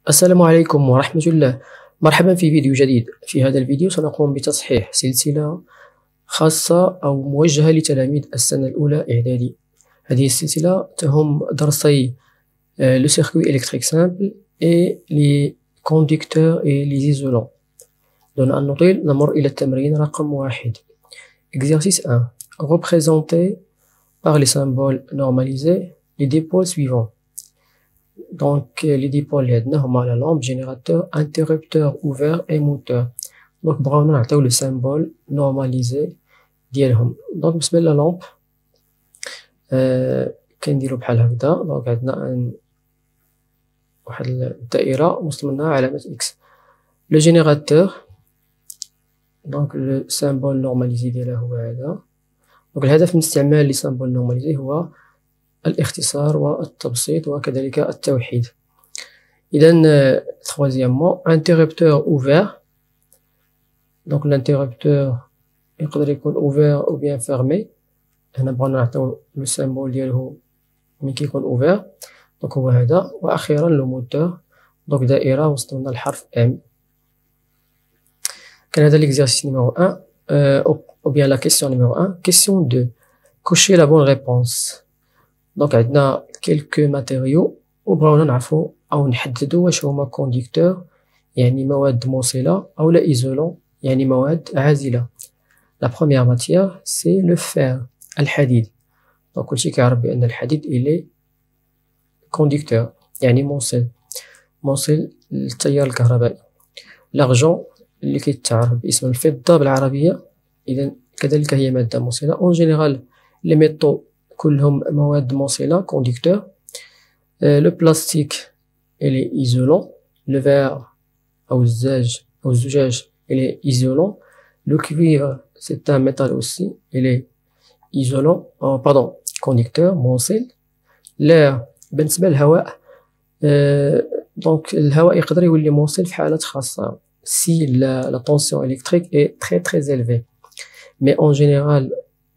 السلام عليكم ورحمة الله. مرحبا في فيديو جديد. في هذا الفيديو سنقوم بتصحيح سلسلة خاصة أو موجهة لتلاميذ السنة الأولى إعدادي. هذه السلسلة تهم درسي le circuit électrique simple et les conducteurs et les isolants. دون أن نطيل نمر إلى التمرين رقم 1. Exercice 1. Représenter par les symboles normalisés les dipôles suivants. Donc les dipôles اللي عندنا هما la lampe, générateur, interrupteur ouvert et moteur. Donc بغاونا نعطيو le symbole normalisé ديالهم. Donc بالنسبة لا لامب كنديرو بحال هكدا. دونك عندنا واحد الدائرة وسط منها علامة إكس. لو جينيراتور دونك لو سامبول نورماليزي ديالها هو هذا. دونك الهدف من استعمال لي سامبول نورماليزي هو الاختصار والتبسيط وكذلك التوحيد. إذن troisièmement interrupteur ouvert. دونك الانتربتور يقدر يكون ouvert ou bien fermé. هنا بغينا نعطيو لو سامبول ديالو ملي كيكون ouvert. دونك هو هذا. وأخيرا لو موتور دونك دائرة وسط منها الحرف M. كان هذا l'exercice numéro 1 ou bien la question numéro 1. Question 2. Cochez la bonne réponse. دونك عندنا quelques matériaux وبغاونا نعرفو أو نحددو واش هما conducteur يعني مواد موصلة أو لا isolant يعني مواد عازلة. La première matière c'est le fer الحديد. دونك كلشي كيعرف بأن الحديد il est conducteur يعني موصل للتيار الكهربائي. l'argent اللي كيتعرف باسم الفضة بالعربية إذا كذلك هي مادة موصلة. en général les métaux كلهم مواد موصلة conducteur. le plastique il est isolant. le verre أو الزجاج il est isolant. le cuivre c'est un métal aussi il est isolant conducteur موصل. l'air بالنسبة للهواء donc الهواء يقدر يولي موصل في حالات خاصة si la tension électrique est très élevée. mais en général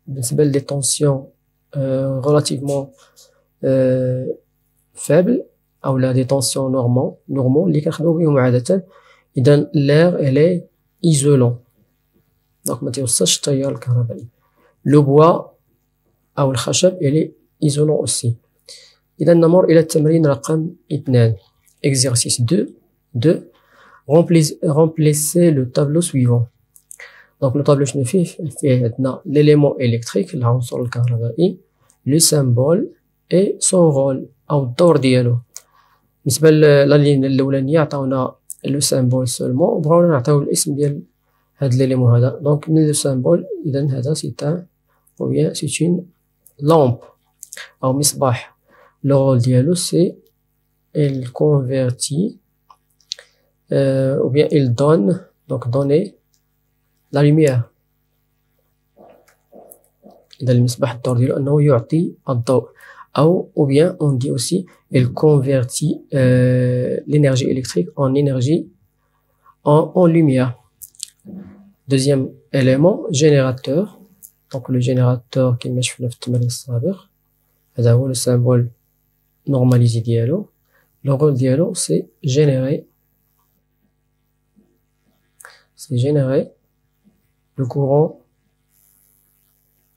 بالنسبة لدي tensions relativement faible أو لا دي tensions normaux اللي كنخدمو بهم عادة. إذا l'air elle est isolant دونك ما تيوصلش التيار الكهربائي. لو بوا أو الخشب elle est isolant aussi. إذا نمر إلى التمرين رقم 2. exercice 2. remplissez le tableau suivant. دونك لو طابلو شنو فيه عندنا l'élément électrique العنصر الكهربائي le symbole et son rôle أو الدور ديالو. بالنسبة لا لين الأولانية عطاونا لو سامبول سولمون وبغاونا نعطيو الاسم ديال هاد ليليمون هذا. دونك من لو سامبول إذا هذا سي ان أو بيان سي اون لامب أو مصباح. لو رول ديالو سي il convertit ou bien il donne donc donner la lumière. إذا المصباح الدور ديالو أنه يعطي الضوء أو ou bien on dit aussi il convertit l'énergie électrique en énergie en lumière. Deuxième élément générateur. donc le générateur كما شفنا في التمرين السابق هذا هو le symbole normalisé ديالو. le rôle ديالو c'est générer le courant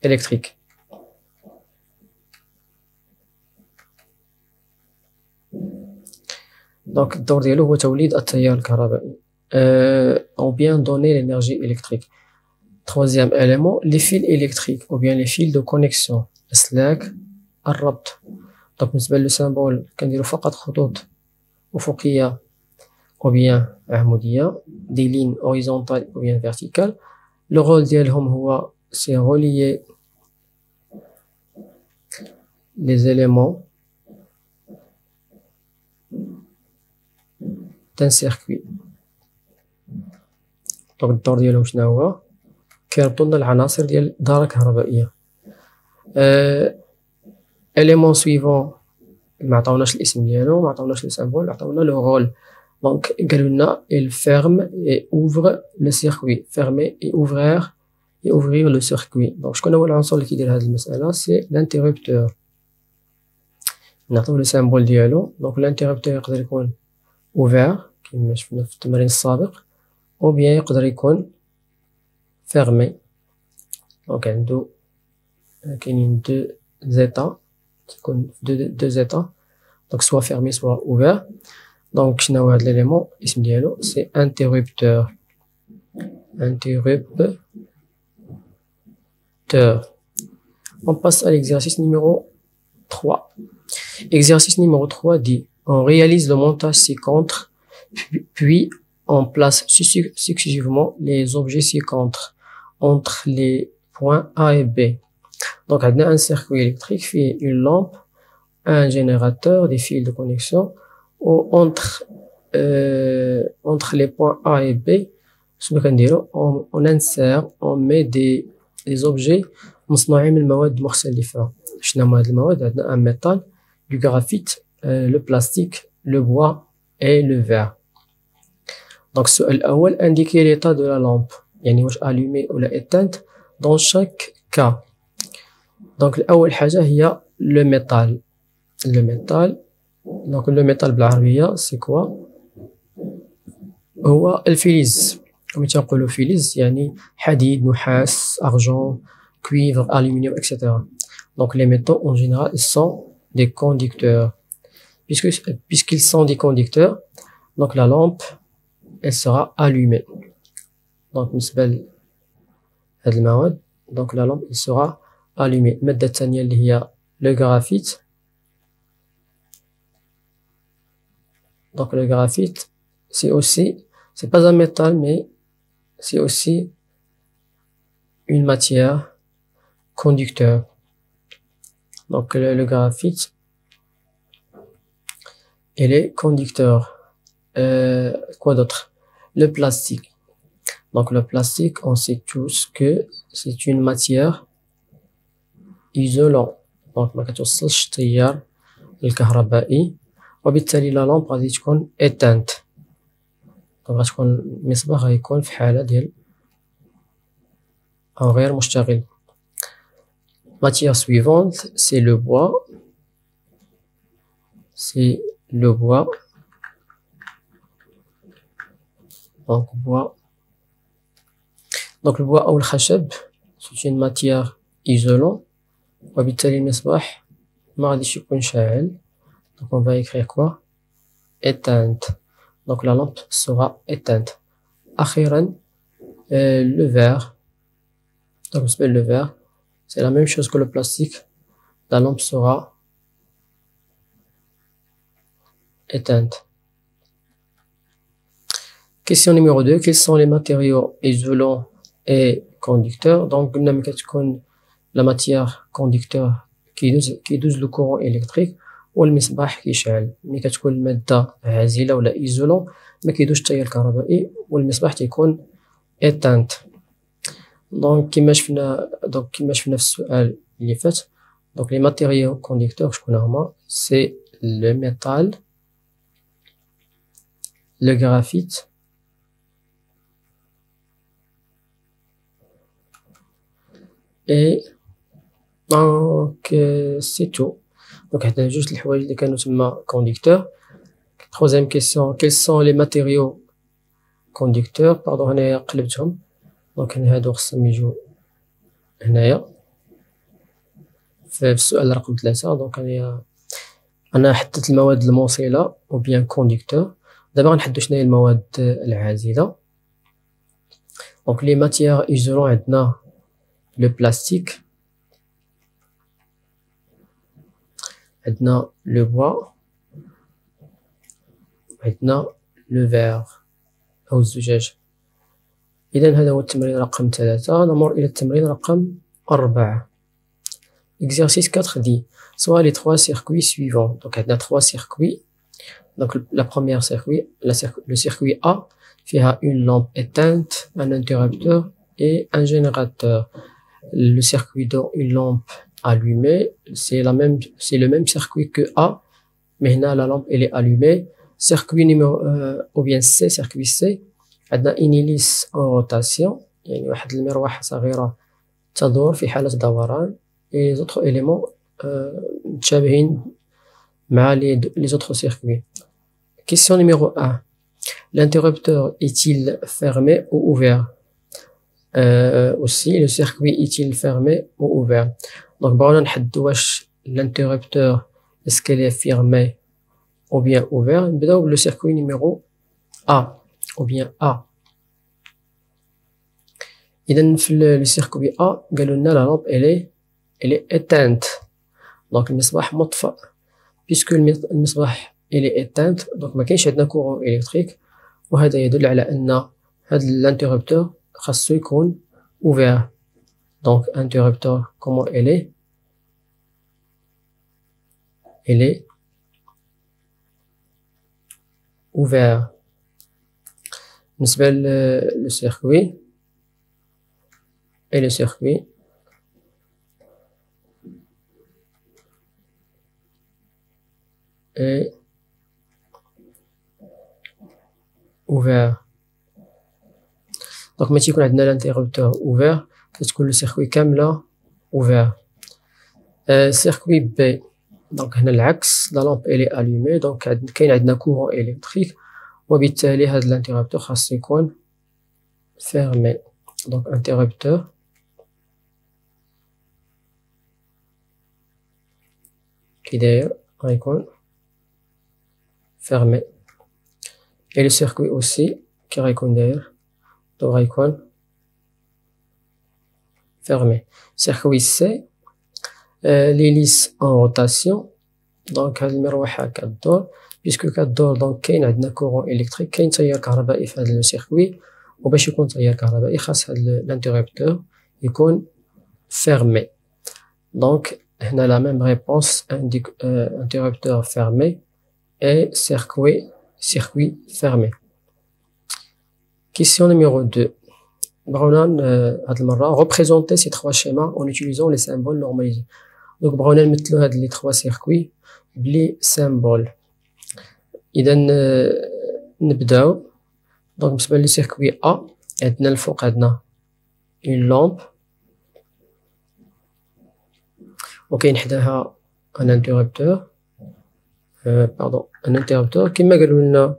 électrique. donc الدور ديالو هو توليد التيار الكهربائي ou bien donner l'énergie électrique. troisième élément les fils électriques ou bien les fils de connexion أسلاك الربط. donc بالنسبة للسامبول كنديرو فقط خطوط أفقية ou bien عمودية des lignes horizontales ou bien verticales. le rôle ديالهم هو c'est relier les éléments d'un circuit. donc الدور ديالهم شنو هو كيربطوا لنا العناصر ديال دارة كهربائية. élément suivant ما عطاوناش الاسم ديالو ما عطاوناش السامبول عطاونا لو رول. دونك قالوا لنا il ferme et ouvre le circuit. fermer et ouvrir le circuit. donc شكون هو العنصر اللي كيدير هذه المسألة c'est l'interrupteur. نعطيو لو سامبول ديالو. دونك الانتربتور يقدر يكون ouvert كما شفنا في التمرين السابق ou bien يقدر يكون fermé. دونك عندو كاينين دو زيتا تكون دو زيتا دونك سوا fermé سوا ouvert. دونك شناهو هاد ليليمون الاسم ديالو سي interrupteur. On passe à l'exercice numéro 3. Exercice numéro 3 dit on réalise le montage ci-contre, puis on place successivement les objets ci-contre entre les points A et B. Donc, on a un circuit électrique, une lampe, un générateur, des fils de connexion, ou entre les points A et B, on insère, on met des objets مصنوعين من مواد مختلفة. شنو هما هاد المواد؟ عندنا un métal, du graphite, le plastique, le bois et le verre. Donc السؤال الأول indiquer l'état de la lampe يعني واش allumée ولا éteinte dans chaque cas. Donc الأول حاجة هي le métal. Donc le métal بالعربية c'est quoi؟ هو الفلز. كما تنقولو فلز يعني حديد، نحاس، argent, cuivre, aluminium, etc. Donc les métaux en général ils sont des conducteurs. Puisqu'ils sont des conducteurs, donc la lampe elle sera allumée. Donc donc la lampe elle sera allumée. المادة الثانية اللي هي le graphite. Donc le graphite c'est pas un métal mais c'est aussi une matière conducteur. Donc le graphite il est conducteur. Quoi d'autre? Le plastique. Donc le plastique on sait tous que c'est une matière isolante. Donc ما كتوصلش التيار الكهربائي وبالتالي لا لامب غادي تكون éteinte. دونك غتكون المصباح غيكون في حالة ديال غير مشتغل. Matière suivante, c'est le bois. Donc le bois ou le khashab, c'est une matière isolante. وبالتالي المصباح ما غاديش يكون شاعل. Donc on va écrire quoi? Éteinte. Donc la lampe sera éteinte. أخيرا le verre. Donc le verre c'est la même chose que le plastique. La lampe sera éteinte. Question numéro 2. Quels sont les matériaux isolants et conducteurs? Donc, la matière conducteur qui يدوز le courant électrique والمصباح كيشعل. ملي كتكون المادة عازلة ولا isolant ما كيدوزش التيار الكهربائي والمصباح تيكون éteinte. Donc كما شفنا في السؤال اللي فات. Donc les matériaux conducteurs شكون هما؟ c'est le métal, le graphite, et donc c'est tout. Donc حنا جوج الحوايج اللي كانوا تما conducteurs. Troisième question, quels sont les matériaux conducteurs? Pardon هنايا قلبتهم. دونك هادو خصهم يجو هنايا في السؤال رقم 3. دونك انا حددت المواد الموصلة او بيان كونديكتور. دابا غنحددو شناهي المواد العازلة. دونك لي ماتيير ايزولون عندنا لو بلاستيك، عندنا لو بوا، عندنا لو فير او الزجاج. إذا هذا هو التمرين رقم 3. نمر إلى التمرين رقم 4. Exercice 4 dit soit les 3 circuits suivants. Donc il y a 3 circuits. Donc la première circuit, le circuit A فيها une lampe éteinte, un interrupteur et un générateur. Le circuit dans une lampe allumée, c'est le même circuit que A, mais là la lampe elle est allumée. Circuit numéro ou bien C, circuit C. عندنا une hélice en rotation يعني واحد المروحة صغيرة تدور في حالة دوران. et les autres éléments متشابهين مع les autres circuits. question numéro 1. L'interrupteur est-il fermé ou ouvert? Aussi, le circuit est-il fermé ou ouvert? Donc, bon, on a l'interrupteur, est-ce qu'elle est fermée ou bien ouvert? Le circuit numéro A, ou bien A. Et dans le circuit A, la lampe, elle est éteinte. Donc, le misbah mutfa. Puisque le misbah, elle est éteinte, donc, ما كاينش عندنا courant électrique. وهذا يدل على أن هذا l'interrupteur خاصو يكون ouvert. Donc, interrupteur, comment elle est? Elle est ouvert. بالنسبة le circuit et le circuit est ouvert. Donc, ملي تيكون عندنا l'interrupteur ouvert, كتكون le circuit كاملة ouvert. Circuit B, donc هنا العكس, la lampe elle est allumée, donc كاين عندنا courant électrique, وبالتالي هذا l'interrupteur خاصو يكون fermé. Donc, interrupteur كي داير غيكون fermé. Et le circuit aussi كي غيكون داير donc غيكون fermé. Circuit C, l'hélice en rotation, donc هاد المروحة كدور, puisque كدور donc كاين عندنا courant électrique, كاين تيار كهربائي في هاد لو سيركوي, وباش يكون تيار كهربائي خاص هاد l'interrupteur يكون fermé. Donc هنا la même réponse, interrupteur fermé et circuit fermé. Question numéro 2. Représenter ces trois schémas en utilisant les symboles normalisés. Donc, on va mettre les trois circuits, les symboles. إذا نبداو. Donc, بالنسبة للcircuit A, عندنا الفوق عندنا une lampe. وكاين حداها un interrupteur. un interrupteur. كما قالوا لنا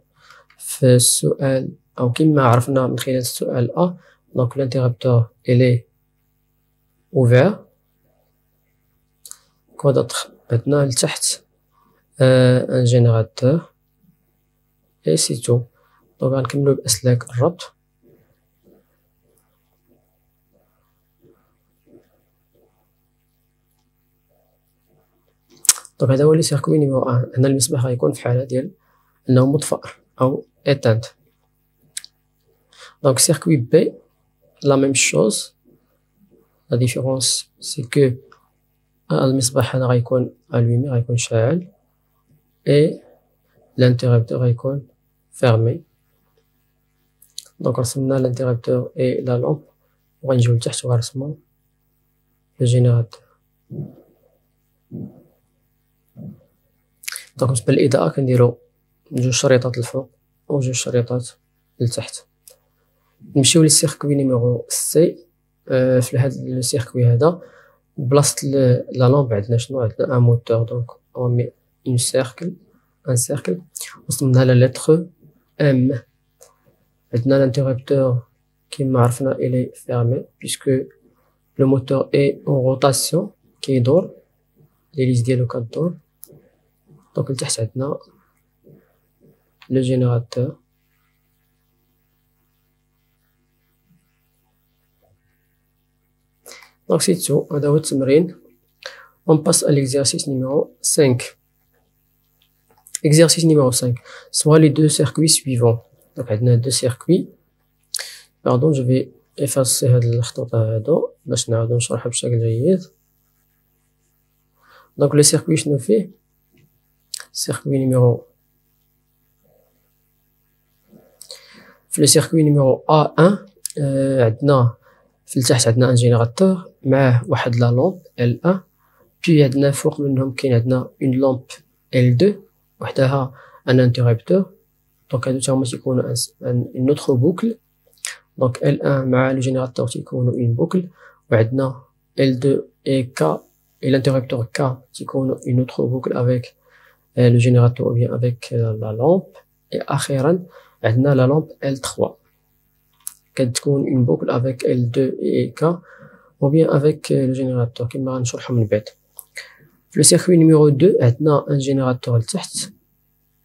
في السؤال أو كما عرفنا من خلال السؤال A, donc l'interrupteur il est ouvert. Quoi d'autre? Maintenant لتحت un générateur et c'est tout. Donc غنكملو بأسلاك الربط. donc هذا هو لي سيركوي نيميرو 1. هنا المصباح غيكون في حالة ديال أنه مطفأ أو éteinte. Donc circuit B, la même chose. La différence c'est que المصباح هذا غيكون allumé, غيكون شاعل, et l'interrupteur غيكون fermé. Donc رسمنا l'interrupteur et la lampe, وغنجيو لتحت وغنرسمو le générateur. donc بالنسبة للإضاءة كنديرو جوج شريطات الفوق وجوج شريطات لتحت. نمشيو للسيركوي نيميرو سي. في هاد السيركوي هذا بلاصة لا لامب عندنا شنو؟ عندنا ان موتور. دونك اون مي ان سيركل وصلنا لا لتر ام. عندنا الانتربتور كيما عرفنا الي فيرمي بيسكو لو موتور اي اون روتاسيون كيدور, ليليس ديالو كدور. دونك لتحت عندنا لو جينيراتور. Donc c'est tout, هذا هو التمرين. On passe à l'exercice numéro 5. Exercice numéro 5. Soit les deux circuits suivants. Donc عندنا deux circuits. Pardon, je vais effacer هاد الخطوط هادو باش نعاودو نشرحها بشكل جيد. Donc le circuit شنو فيه؟ circuit numéro في le circuit numéro A1 عندنا في التحت عندنا ان جينيراتور معاه واحد لا لامب L1, بي عندنا فوق منهم كاين عندنا اون لامب L2 وحدها ان انتربتور. دونك هادو تاهما تيكونوا اون اوتر بوكل. دونك L1 مع لو جينيراتور تيكونوا اون بوكل, وعندنا L2 et K et l'interrupteur K تيكونوا اون اوتر بوكل avec le générateur ou bien avec la lampe. أخيرا عندنا la lampe L3 كتكون une boucle avec L2 et K ou bien avec le générateur كما غنشرحو من بعد. في le circuit numéro 2 عندنا un générateur لتحت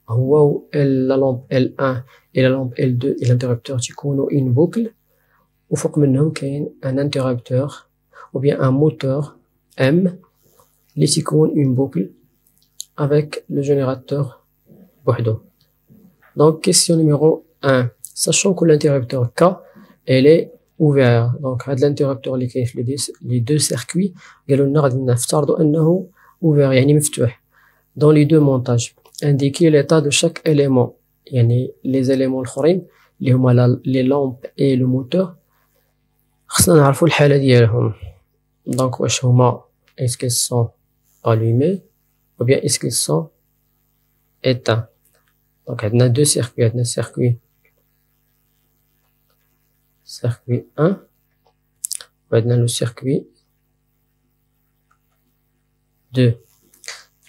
هو la lampe L1 et la lampe L2 et l'interrupteur تيكونوا une boucle وفوق منهم كاين un interrupteur ou bien un moteur M اللي تيكون une boucle avec le générateur بوحدو. Donc question numéro 1, sachant que l'interrupteur K elle est ouvert, donc هاد l'interrupteur اللي كاين في les deux circuits قالوا لنا غادي نفترضوا انه ouvert يعني مفتوح. Dans les deux montages indiquer l'état de chaque élément يعني les éléments الاخرين اللي هما les lampes et le moteur خصنا نعرفوا الحالة ديالهم. donc واش هما est-ce qu'ils sont allumés ou bien est-ce qu'ils sont éteints. donc عندنا deux circuits, عندنا circuit 1 وعندنا le circuit 2.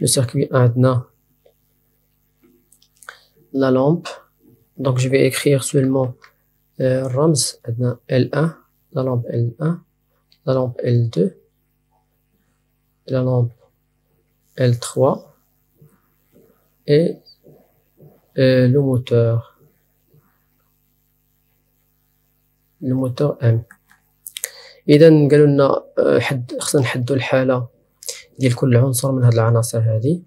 le circuit 1 عندنا la lampe, donc je vais écrire seulement الرمز. عندنا L1 la lampe L1, la lampe L2, la lampe L3 et le moteur M. إذا قالوا لنا خصنا نحددوا الحالة ديال كل عنصر من هاد العناصر هادي.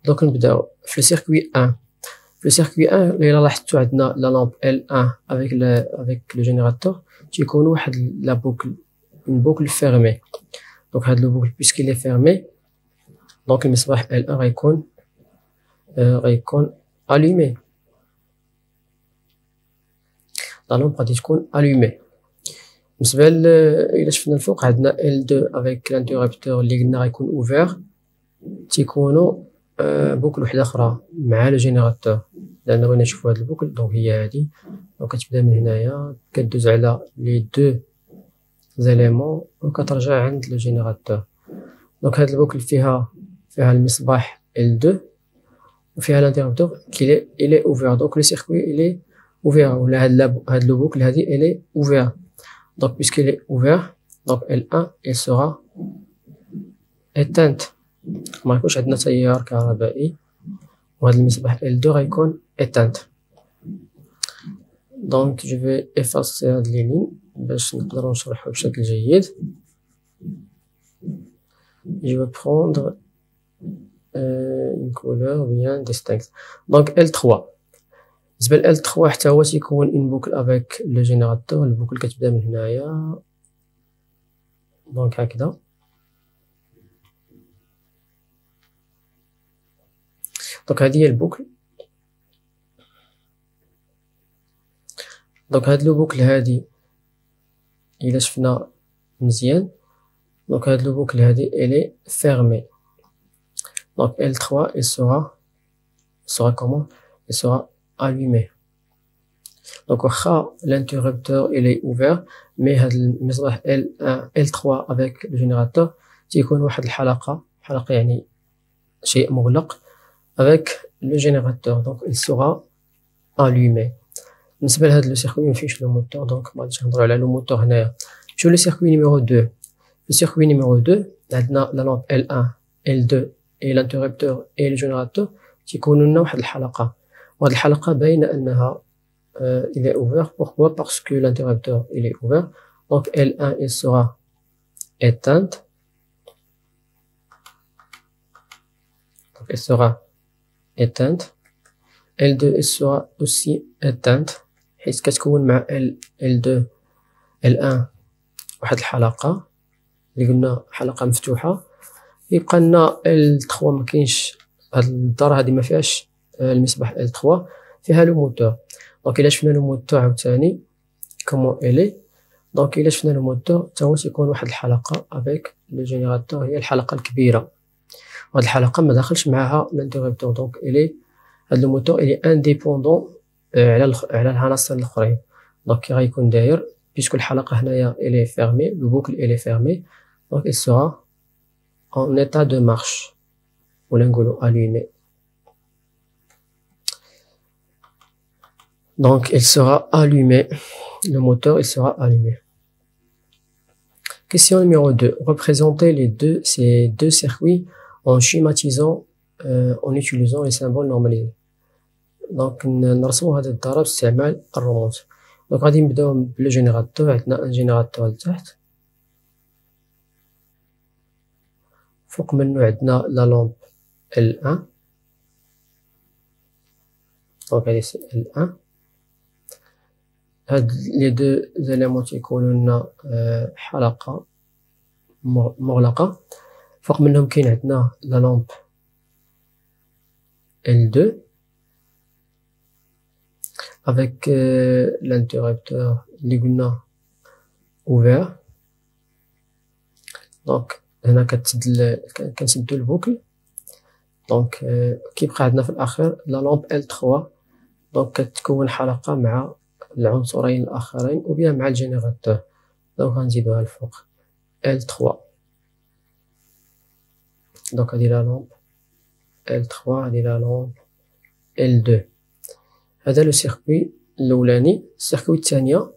دونك نبداو في السيركوي 1. في السيركوي 1 إلا لاحظتوا عندنا لا لامب L1 avec le générateur تيكون واحد لا بوكل une boucle fermée. donc هاد لو بوكل puisqu'il est fermé donc المصباح L1 غيكون allumé, la lampe غادي تكون allumée. بالنسبة إلا شفنا الفوق عندنا L2 avec l'interrupteur اللي قلنا غيكون ouvert تيكونوا بوكل وحدة أخرى مع لو جينيراتور. لأن بغينا نشوفو هاد البوكل دونك هي هادي، دونك كتبدا من هنايا كدوز على لي دو زيليمون وكترجع عند لو جينيراتور. دونك هاد البوكل فيها المصباح L2 وفيها الانتربتور كي إلي اوفير. دونك لو سيركوي إلي اوفير ولا هاد لو بوكل هادي إلي اوفير. دونك بيسكو إلي اوفير دونك L1 il sera éteinte، مغيكونش عندنا تيار كهربائي، وهاد المصباح L2 غيكون éteinte. دونك جو في effacer هاد لي لين باش نقدروا نشرحو بشكل جيد. جو vais prendre une couleur bien distincte. Donc L3 بالنسبة ل L3 حتى هو تيكون une boucle avec le générateur. البوكل كتبدا من هنايا دونك هكذا. دونك هادي هي البوكل. دونك هاد لو بوكل هادي إلا شفنا مزيان دونك هاد لو بوكل هادي إلي fermée. Donc L3 il sera comment? Il sera allumé. Donc واخا l'interrupteur il est ouvert mais هاد المصباح L3 avec le générateur تيكون واحد الحلقة يعني شيء مغلق avec le générateur. Donc il sera allumé. بالنسبة لهاد لو سيركوي مفيهش لو موتور دونك مغاديش نهضرو على لو موتور هنايا. نمشيو لو سيركوي نيميرو 2. لو سيركوي نيميرو 2 عندنا لا لامب L1 L2 et l'interrupteur et le générateur تيكونوا لنا واحد الحلقة، وهاد الحلقة باينة أنها il est ouvert. Pourquoi? Parce que l'interrupteur il est ouvert. Donc L1 il sera éteinte. Donc elle sera éteinte. L2 il sera aussi éteinte حيت كتكون مع L2 L1 واحد الحلقة اللي قلنا حلقة مفتوحة. يبقى لنا L3 مكاينش، هاد الدار هادي مفيهاش المصباح L3 فيها لو موتور. دونك الا شفنا لو موتور عاوتاني كومون إلي دونك الا شفنا لو موتور تا هو تيكون واحد الحلقة افيك لو جينيراتور، هي الحلقة الكبيرة، وهاد الحلقة ما داخلش معاها الانتربتور. دونك إلي هاد لو موتور إلي انديبوندون على العناصر الاخرين. دونك كي غيكون داير بيسكو الحلقة هنايا إلي فيرمي، لو بوكل إلي فيرمي دونك il sera en état de marche ولا نقولو allumé. Donc il sera allumé, le moteur il sera allumé. Question numéro 2. Représentez ces deux circuits en schématisant en utilisant les symboles normalisés. Donc نرسمو هذا الضرب باستعمال الرموز. دونك غادي نبداو بلو جينيراتور. عندنا ان جينيراتور لتحت، فوق منو عندنا لا لامب L1. دونك هادي سي L1. هاد لي دو زيليمون تيكونو لنا حلقة مغلقة. فوق منهم كاين عندنا لا لامب L2 avec l'interrupteur اللي قلنا ouvert. دونك هنا كنسدو البوكل. دونك كيبقى عندنا في الاخير لا لامب L3. دونك كتكون حلقة مع العنصرين الاخرين وبيان مع الجينيراتور. دونك غنزيدوها الفوق L3. دونك هادي لا لامب L3، هادي لا لامب L2. هذا لو سيركوي الاولاني. السيركوي الثانيه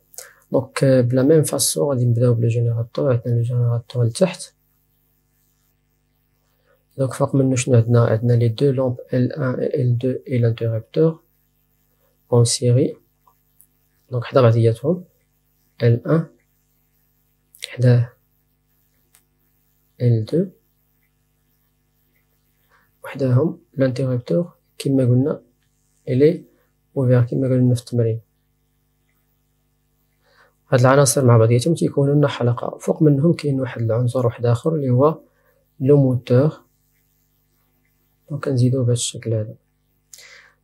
دونك بلا ميم فاسون غادي نبداو بلو جينيراتور. عندنا لو جينيراتور لتحت. دونك فوق منو شنو عندنا لي دو لامب L1 et L2 et l'interrupteur en série. دونك حدا بعضياتهم L1 حداه L2 وحداهم l'interrupteur كما قلنا إلي ouvert كما قلنا في التمرين. هاد العناصر مع بعضياتهم تيكونوا لنا حلقة. فوق منهم كاين واحد العنصر واحد آخر اللي هو لو موتور. دونك كنزيدوه بهذا الشكل هذا.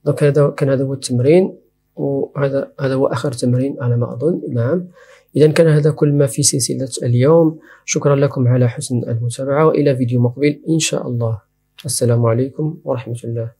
دونك هذا هو التمرين، وهذا هو آخر تمرين على ما أظن. نعم، إذا كان هذا كل ما في سلسلة اليوم. شكرا لكم على حسن المتابعة، وإلى فيديو مقبل إن شاء الله. السلام عليكم ورحمة الله.